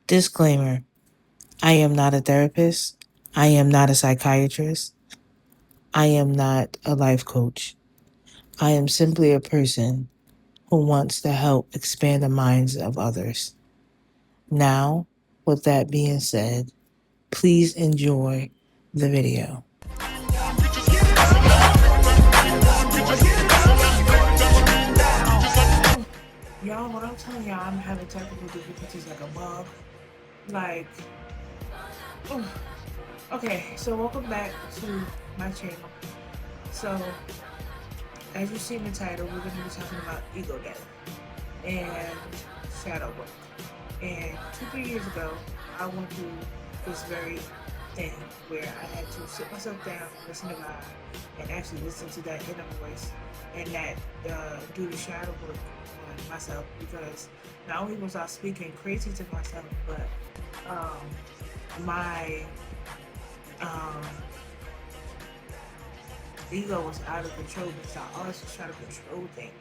Disclaimer: I am not a therapist. I am not a psychiatrist. I am not a life coach. I am simply a person who wants to help expand the minds of others. Now, with that being said, please enjoy the video. Y'all, when I'm telling y'all I'm having technical difficulties like a bug, like, okay, so welcome back to my channel. So, as you see in the title, we're going to be talking about ego death and shadow work. And 2-3 years ago, I went through this very thing where I had to sit myself down, listen to God, and actually listen to that inner voice, and that do the shadow work on myself, because not only was I speaking crazy to myself, but my ego was out of control because I always was trying to control things.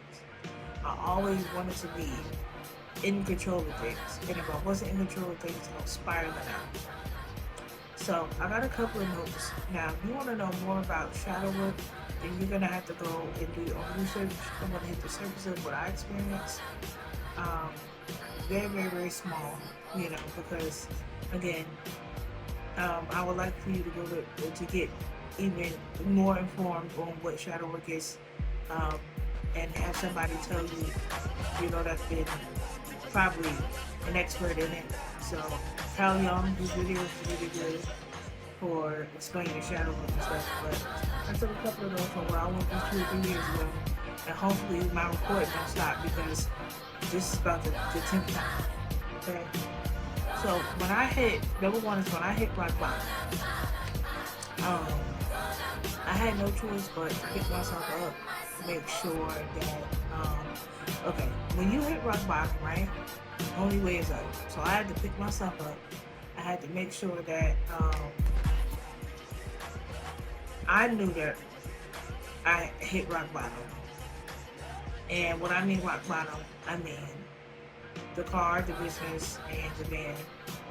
I always wanted to be in control of things, and if I wasn't in control of things, I was spiraling out. So I got a couple of notes. Now, if you want to know more about shadow work, then you're gonna have to go and do your own research. I'm gonna hit the surface of what I experienced. Very, very, very small, because again, I would like for you to go to get even more informed on what shadow work is, and have somebody tell you, that's been probably an expert in it. So Cal Young, his video is really good for explaining shadow work and stuff. But I took a couple of those from where I went through 2 or 3 years ago, and hopefully my recording don't stop, because this is about the 10th time. Okay. So when I hit, number one is when I hit rock bottom, I had no choice but to pick myself up, make sure that, okay, when you hit rock bottom, right, the only way is up. So I had to pick myself up. I had to make sure that I knew that I hit rock bottom. And when I mean rock bottom, I mean the car, the business, and the man.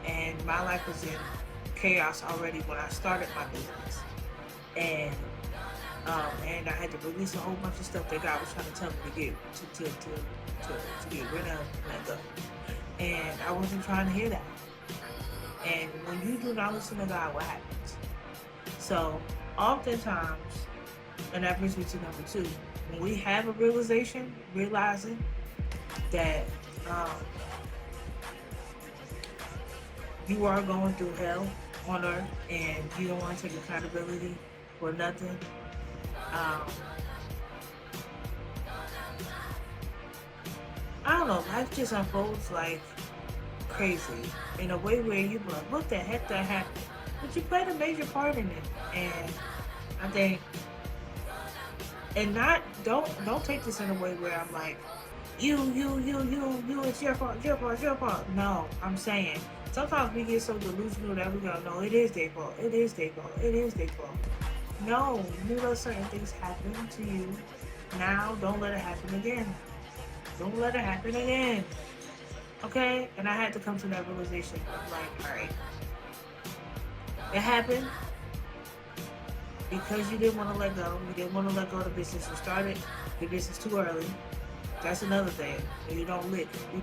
And my life was in chaos already when I started my business. And I had to release a whole bunch of stuff that God was trying to tell me to get rid of and let go. And I wasn't trying to hear that. And when you do not listen to God, what happens? So oftentimes, and that brings me to number two, when we have a realization, realizing that you are going through hell on earth and you don't want to take accountability for nothing, I don't know, life just unfolds like crazy in a way where you be like, what the heck that happened? But you played a major part in it. And I think, and don't take this in a way where I'm like, you, it's your fault. No, I'm saying, sometimes we get so delusional that we go, no, it is their fault. No, you let certain things happen to you. Now, don't let it happen again. Okay? And I had to come to that realization of like, alright, it happened because you didn't want to let go. You didn't want to let go of the business. You started the business too early. That's another thing. You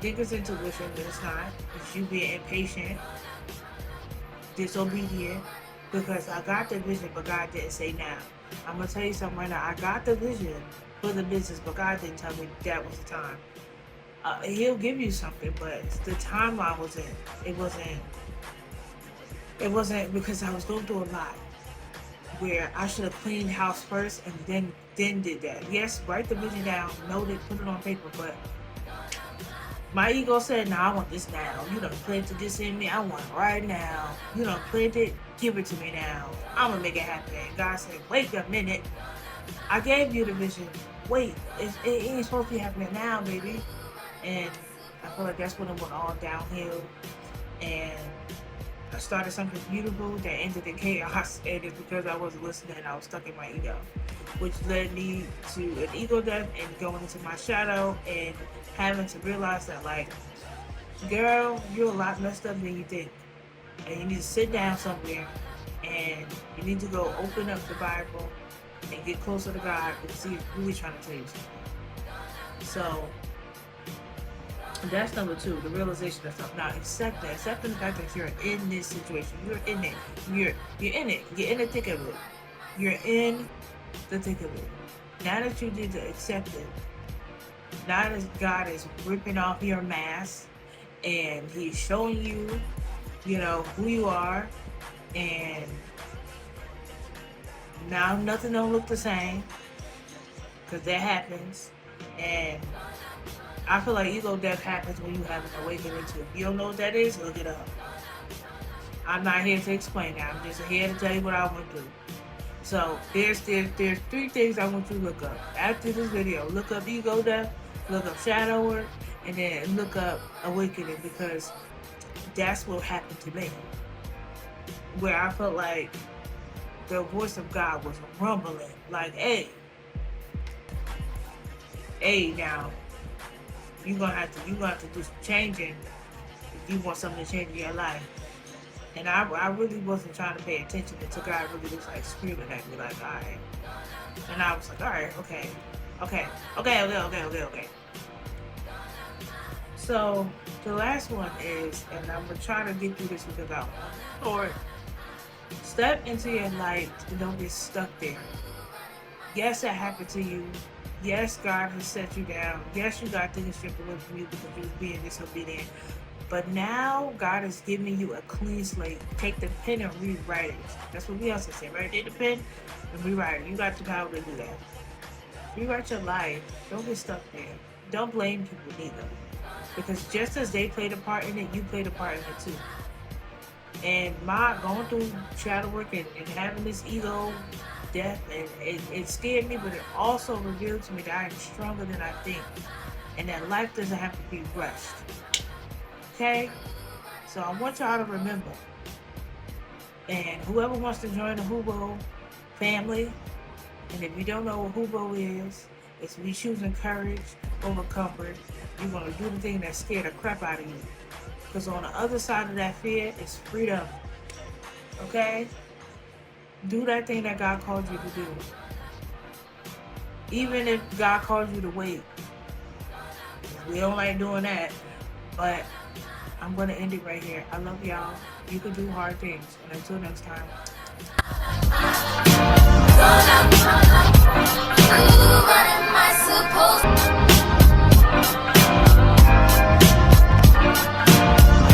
think it's intuition, but it's not. It's you being impatient, disobedient, because I got the vision, but God didn't say now. I'm going to tell you something right now. I got the vision for the business, but God didn't tell me that was the time. He'll give you something, but the timeline wasn't. It wasn't because I was going through a lot where I should have cleaned house first and then did that. Yes, write the vision down, note it, put it on paper, but my ego said, "No, I want this now. You done planted this in me. I want it right now. You done planted it, give it to me now. I'm gonna make it happen." God said, "Wait a minute. I gave you the vision. Wait, it ain't supposed to be happening now, baby." And I feel like that's when it went all downhill. And I started something beautiful that ended in chaos, and it's because I wasn't listening and I was stuck in my ego, which led me to an ego death and going into my shadow and having to realize that, like, girl, you're a lot messed up than you think. And you need to sit down somewhere and you need to go open up the Bible and get closer to God and see if He's really trying to tell you something. So that's number two, the realization of stuff. Now accepting the fact that you're in this situation. You're in it. You're in it. You're in the thick of it. You're in the thick of it. Now that you need to accept it, now that God is ripping off your mask and He's showing you, who you are, and now nothing don't look the same, because that happens. And I feel like ego death happens when you have an awakening to it. If you don't know what that is, look it up. I'm not here to explain that. I'm just here to tell you what I went through. So there's three things I want you to look up after this video. Look up ego death, look up shadow work, and then look up awakening, because that's what happened to me. Where I felt like the voice of God was rumbling, like, hey, now you're gonna have to do some changing if you want something to change in your life. And I really wasn't trying to pay attention until God really was like screaming at me, like, all right. And I was like, all right, okay. So the last one is, and I'm gonna try to get through this because I want, Lord, step into your light and don't get stuck there. Yes, that happened to you. Yes, God has set you down. Yes, you got things stripped away from you because you was being disobedient. But now God is giving you a clean slate. Take the pen and rewrite it. That's what we also say, right? Take the pen and rewrite it. You got the power to do that. Rewrite your life. Don't get stuck there. Don't blame people neither. Because just as they played a part in it, you played a part in it too. And my going through shadow work and having this ego death, and it scared me, but it also revealed to me that I am stronger than I think. And that life doesn't have to be rushed. Okay? So I want y'all to remember. And whoever wants to join the Hubo family, and if you don't know what Hubo is, it's me choosing courage over comfort. You're going to do the thing that scared the crap out of you. Because on the other side of that fear is freedom. Okay? Do that thing that God called you to do. Even if God calls you to wait. We don't like doing that. But I'm going to end it right here. I love y'all. You can do hard things. And until next time. What am I supposed to